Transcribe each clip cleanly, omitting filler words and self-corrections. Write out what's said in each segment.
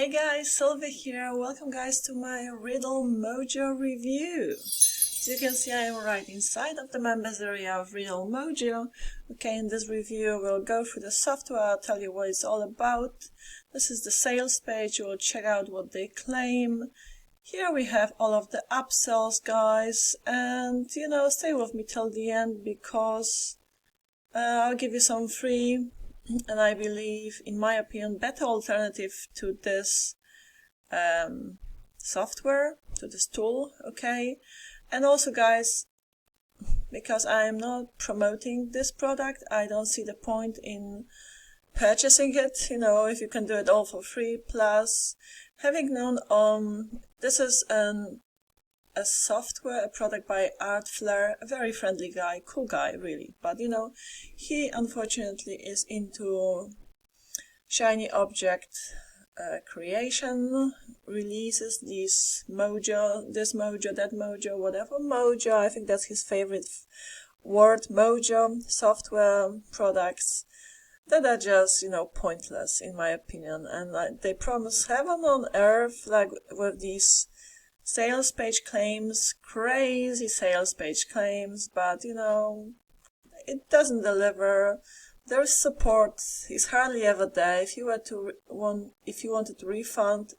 Hey guys, Sylvia here. Welcome guys to my Riddle Mojo review. As you can see, I am right inside of the members area of Riddle Mojo. Okay, in this review we'll go through the software, I'll tell you what it's all about. This is the sales page, you'll check out what they claim. Here we have all of the upsells, guys, and stay with me till the end because I'll give you some free and I believe, in my opinion, better alternative to this software, to this tool, okay? And also, guys, because I'm not promoting this product, I don't see the point in purchasing it, if you can do it all for free. Plus, having known this is a software, a product by Art Flair, a very friendly guy, cool guy, really. But he unfortunately is into shiny object creation, releases this mojo, that mojo, whatever mojo. I think that's his favorite word, mojo, software products that are just, pointless in my opinion. And they promise heaven on earth, like with these sales page claims, crazy sales page claims, but it doesn't deliver. Their support is hardly ever there. If you wanted to refund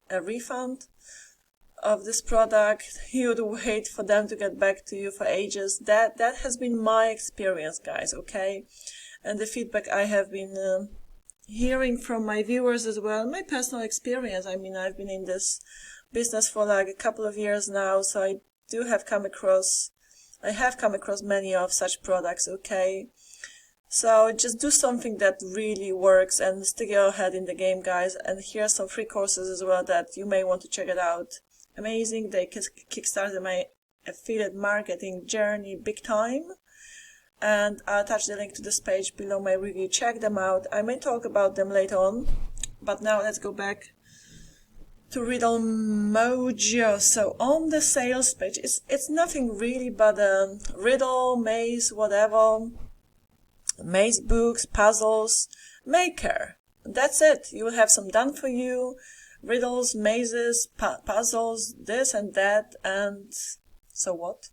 of this product, you would wait for them to get back to you for ages. That has been my experience, guys, okay? And the feedback I have been hearing from my viewers as well, my personal experience. I mean, I've been in this business for like a couple of years now, so I have come across many of such products, okay? So just do something that really works and stick your head in the game, guys. And here are some free courses as well that you may want to check it out. Amazing. They kickstarted my affiliate marketing journey big time. And I'll attach the link to this page below my review. Check them out. I may talk about them later on, but now let's go back to Riddle Mojo. So on the sales page, it's nothing really but riddle, maze, whatever, maze books, puzzles, maker. That's it. You will have some done for you, riddles, mazes, puzzles, this and that, and so what?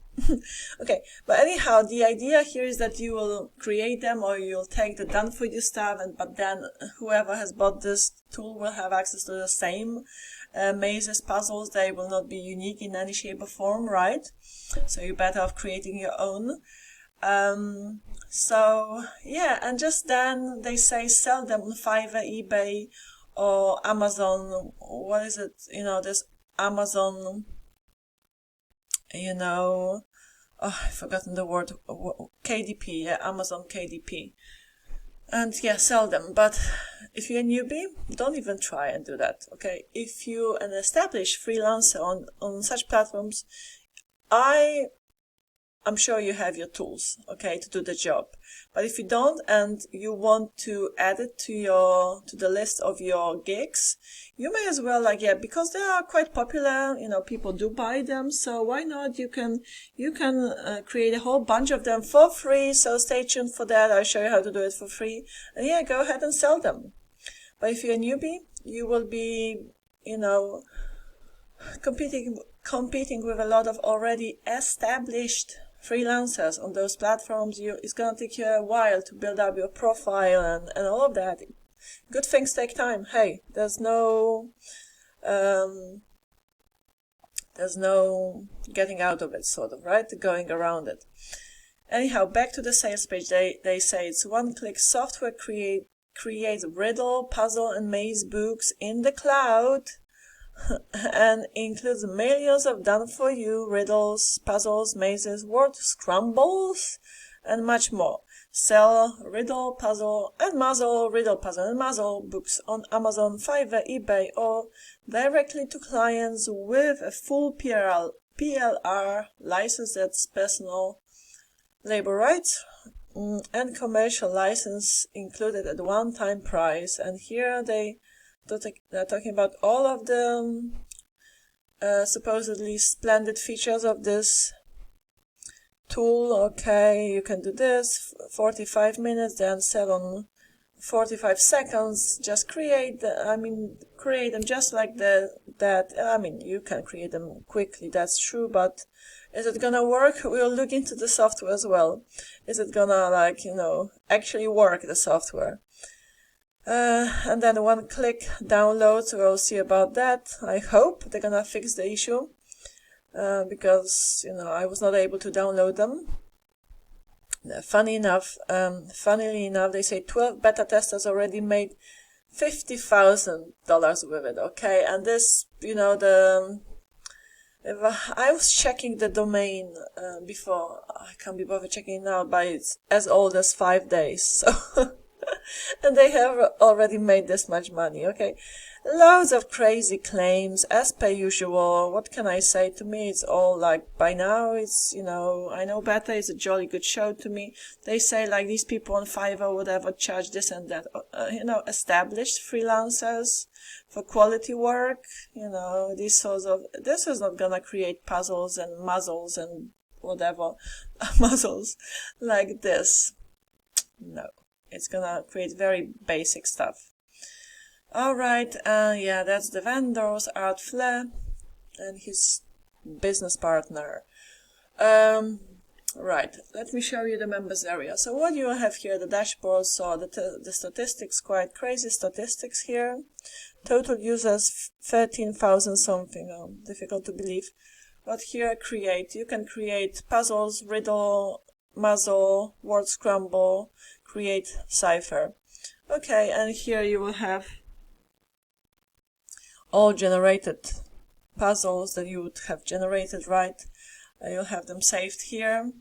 Okay, but anyhow, the idea here is that you will create them or you'll take the done for you stuff, but then whoever has bought this tool will have access to the same mazes, puzzles. They will not be unique in any shape or form, right? So you're better off creating your own. So yeah, and just then they say sell them on Fiverr, eBay, or Amazon. What is it? This Amazon, I've forgotten the word, KDP, yeah, Amazon KDP. And yeah, sell them. But if you're a newbie, don't even try and do that, okay? If you're an established freelancer on such platforms, I'm sure you have your tools, okay, to do the job. But if you don't and you want to add it to the list of your gigs, you may as well, because they are quite popular, people do buy them, so why not? You can create a whole bunch of them for free, so stay tuned for that. I'll show you how to do it for free. And yeah, go ahead and sell them. But if you're a newbie, you will be, competing with a lot of already established freelancers on those platforms. It's gonna take you a while to build up your profile and all of that. Good things take time. Hey, there's no getting out of it, sort of, right? Going around it. Anyhow, back to the sales page. They say it's one-click software creates riddle, puzzle, and maze books in the cloud. And includes millions of done-for-you riddles, puzzles, mazes, word scrambles, and much more. Sell riddle, puzzle, and muzzle books on Amazon, Fiverr, eBay, or directly to clients with a full PLR license, that's personal labor rights, and commercial license included at one-time price. And here they're talking about all of the supposedly splendid features of this tool. Okay, you can do this 45 minutes, then sell on 45 seconds. Just create create them just like that. You can create them quickly, that's true, but is it gonna work? We'll look into the software as well. Is it gonna actually work, the software? And then one click download, so we'll see about that. I hope they're gonna fix the issue, because I was not able to download them. Funnily enough, they say 12 beta testers already made $50,000 with it. Okay, and this, I was checking the domain before. I can't be bothered checking now, but it's as old as 5 days. So, and they have already made this much money. Okay, loads of crazy claims as per usual. What can I say? To me, it's all like, by now it's, I know beta is a jolly good show to me. They say like these people on Fiverr would ever charge this and that. Established freelancers for quality work. This is not gonna create puzzles and muzzles and whatever muzzles like this. No, it's gonna create very basic stuff. Alright, yeah, that's the vendors, Art Flair and his business partner. Right, let me show you the members area. So what you have here, the dashboard, so the statistics, quite crazy statistics here. Total users 13,000 something, difficult to believe. But here, create. You can create puzzles, riddle, muzzle, word scramble, create cipher. Okay, and here you will have all generated puzzles that you would have generated, right? You'll have them saved here.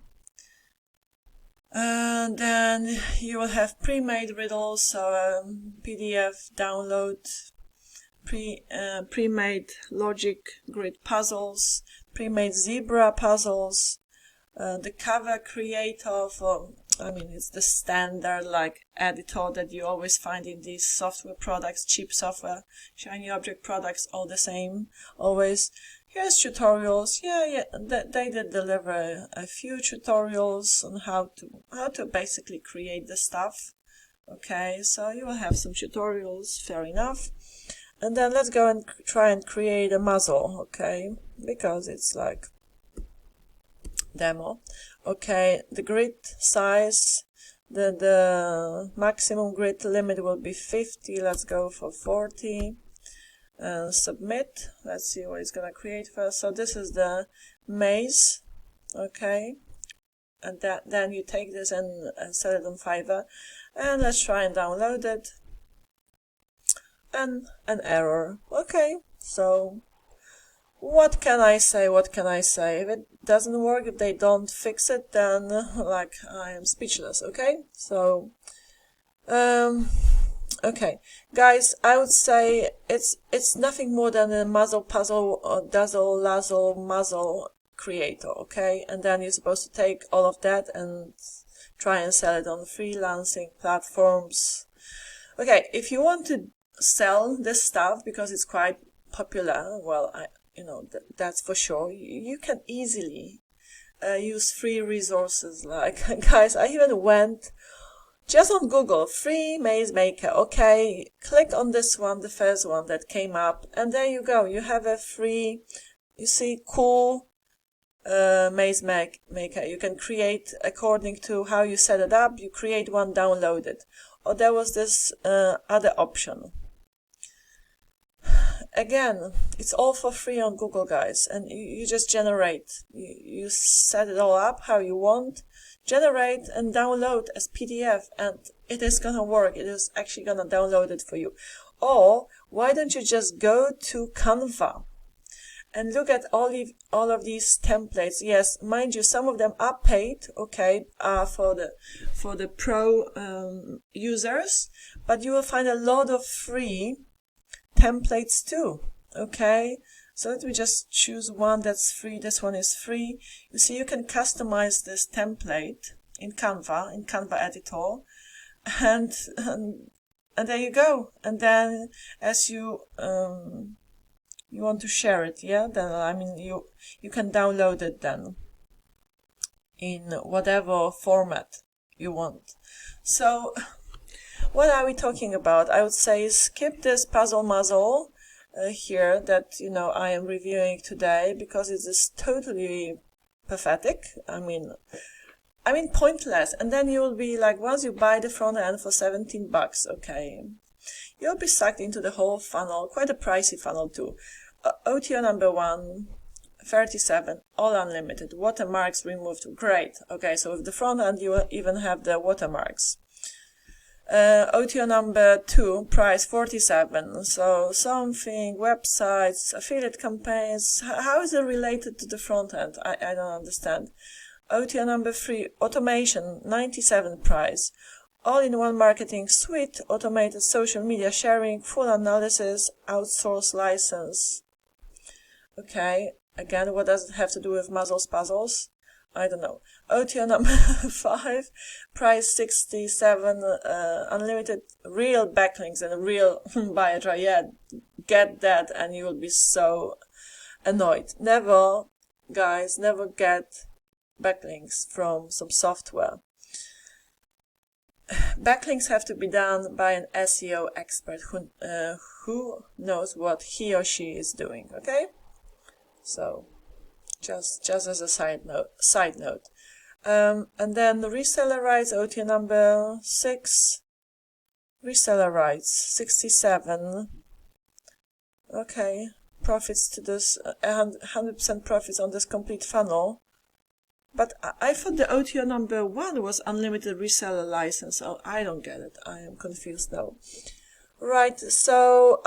And then you will have pre-made riddles, so PDF download, pre-made logic grid puzzles, pre-made zebra puzzles, the cover creator for, it's the standard like editor that you always find in these software products, cheap software, shiny object products, all the same, always. Here's tutorials. Yeah, they did deliver a few tutorials on how to basically create the stuff. Okay, so you will have some tutorials, fair enough. And then let's go and try and create a muzzle, okay, because it's like demo. Okay, the grid size, the maximum grid limit will be 50. Let's go for 40. Submit. Let's see what it's gonna create first. So this is the maze, okay, and then you take this and sell it on Fiverr. And let's try and download it. And an error. Okay, so what can I say? If it doesn't work, if they don't fix it, then I am speechless. Okay, so okay, guys, I would say it's nothing more than a muzzle puzzle or dazzle lazzle muzzle creator. Okay, and then you're supposed to take all of that and try and sell it on freelancing platforms. Okay, if you want to sell this stuff because it's quite popular, well, that's for sure. You can easily use free resources. Guys, I even went just on Google, free maze maker. Okay, click on this one, the first one that came up, and there you go. You have a free, cool maze maker. You can create according to how you set it up. You create one, download it. Or there was this other option. Again, it's all for free on Google, guys, and you just generate. You set it all up how you want, generate and download as PDF, and it is gonna work. It is actually gonna download it for you. Or why don't you just go to Canva and look at all of these templates? Yes, mind you, some of them are paid, okay, for the pro users, but you will find a lot of free templates too. Okay, so let me just choose one that's free. This one is free. You see, you can customize this template in Canva editor, and there you go. And then as you want to share it, yeah, then you can download it then in whatever format you want. So What are we talking about? I would say skip this puzzle muzzle here that I am reviewing today, because it is totally pathetic. I mean pointless. And then you will be like, once you buy the front end for $17, okay, you'll be sucked into the whole funnel, quite a pricey funnel too. OTO number 1, 37, all unlimited, watermarks removed. Great. Okay, so with the front end you even have the watermarks. OTO number 2, price 47. So something, websites, affiliate campaigns. How is it related to the front end? I don't understand. OTO number 3, automation, 97 price. All-in-one marketing suite, automated social media sharing, full analysis, outsource license. Okay, again, what does it have to do with muzzles puzzles? I don't know. OTO number 5, price 67, unlimited real backlinks and real buyer try. Yeah, get that and you will be so annoyed. Never, guys, never get backlinks from some software. Backlinks have to be done by an SEO expert who knows what he or she is doing, okay? So, just as a side note. And then the reseller rights, OTO number 6, reseller rights, 67. Okay, profits to this, 100% profits on this complete funnel. But I thought the OTO number 1 was unlimited reseller license. Oh, I don't get it. I am confused now. Right, so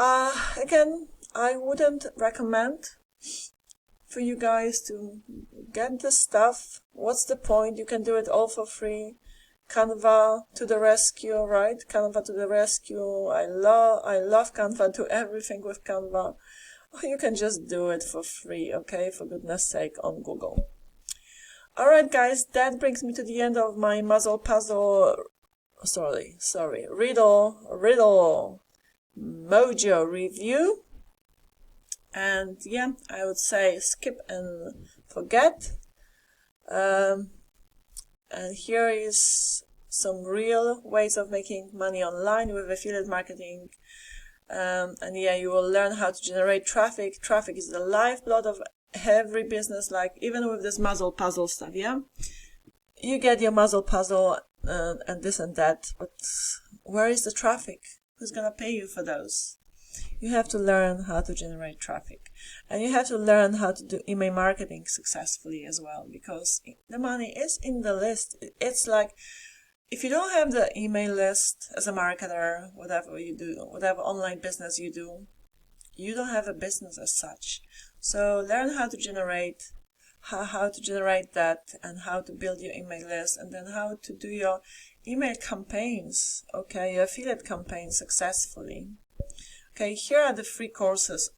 again, I wouldn't recommend for you guys to get this stuff. What's the point? You can do it all for free. Canva to the rescue, right? Canva to the rescue. I love Canva. Do everything with Canva. Or you can just do it for free, okay? For goodness sake, on Google. Alright guys, that brings me to the end of my Riddle Mojo review. And yeah, I would say skip and forget. And here is some real ways of making money online with affiliate marketing. And yeah, you will learn how to generate traffic. Traffic is the lifeblood of every business, like even with this muzzle puzzle stuff. Yeah, you get your muzzle puzzle and this and that, but where is the traffic? Who's gonna pay you for those? You have to learn how to generate traffic, and you have to learn how to do email marketing successfully as well, because the money is in the list. It's like, if you don't have the email list as a marketer, whatever you do, whatever online business you do, you don't have a business as such. So learn how to generate that, and how to build your email list, and then how to do your email campaigns, okay, your affiliate campaigns successfully. Okay, here are the free courses,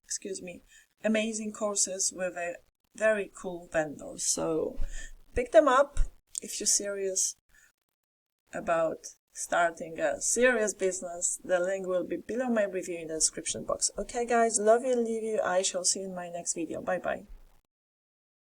excuse me, amazing courses with a very cool vendor. So pick them up if you're serious about starting a serious business. The link will be below my review in the description box. Okay guys, love you, leave you. I shall see you in my next video. Bye bye.